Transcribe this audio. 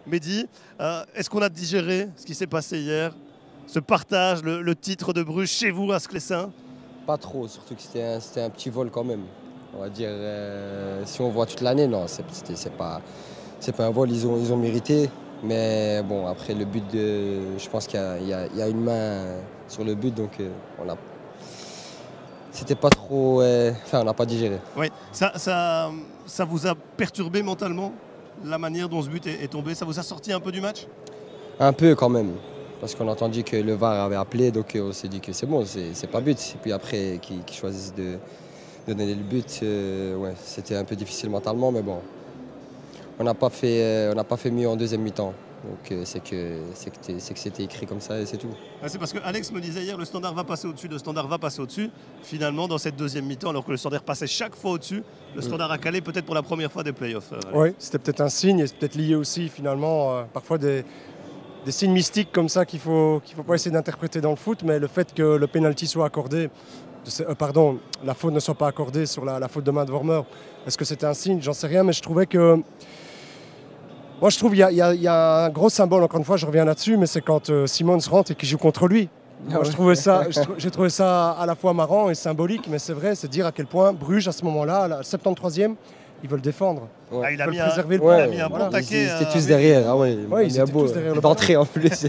Mehdi, est-ce qu'on a digéré ce qui s'est passé hier? Ce partage, le titre de Bruges chez vous à Sclessin? Pas trop, surtout que c'était un petit vol quand même. On va dire, si on voit toute l'année, non, c'est pas un vol, ils ont mérité. Mais bon, après le but, je pense qu'il y a une main sur le but, donc c'était pas trop. Enfin, on n'a pas digéré. Oui, ça vous a perturbé mentalement, la manière dont ce but est tombé? Ça vous a sorti un peu du match? Un peu quand même, parce qu'on a entendu que le VAR avait appelé, donc on s'est dit que c'est bon, c'est pas but. Et puis après, qu'ils choisissent de donner le but, ouais, c'était un peu difficile mentalement, mais bon, on n'a pas fait mieux en deuxième mi-temps. Donc c'est que c'était écrit comme ça et c'est tout. Ah, c'est parce que Alex me disait hier, le Standard va passer au-dessus, le Standard va passer au-dessus. Finalement, dans cette deuxième mi-temps, alors que le Standard passait chaque fois au-dessus, le Standard a calé peut-être pour la première fois des playoffs. Oui, c'était peut-être un signe et c'est peut-être lié aussi finalement, parfois des signes mystiques comme ça qu'il faut pas essayer d'interpréter dans le foot, mais le fait que le penalty soit accordé, la faute ne soit pas accordée sur la faute de main de Vormer, est-ce que c'était un signe? J'en sais rien, mais je trouvais que... Moi, je trouve qu'il y a un gros symbole, encore une fois, je reviens là-dessus, mais c'est quand Simons rentre et qu'il joue contre lui. Moi, j'ai trouvé ça à la fois marrant et symbolique, mais c'est vrai, c'est dire à quel point Bruges, à ce moment-là, à la 73e, ils veulent défendre. Ouais. Il a Ils mis veulent préserver le point. un bon taquet. Ils étaient tous derrière, ah ouais, Ouais, ils étaient tous derrière le d'entrée en plus.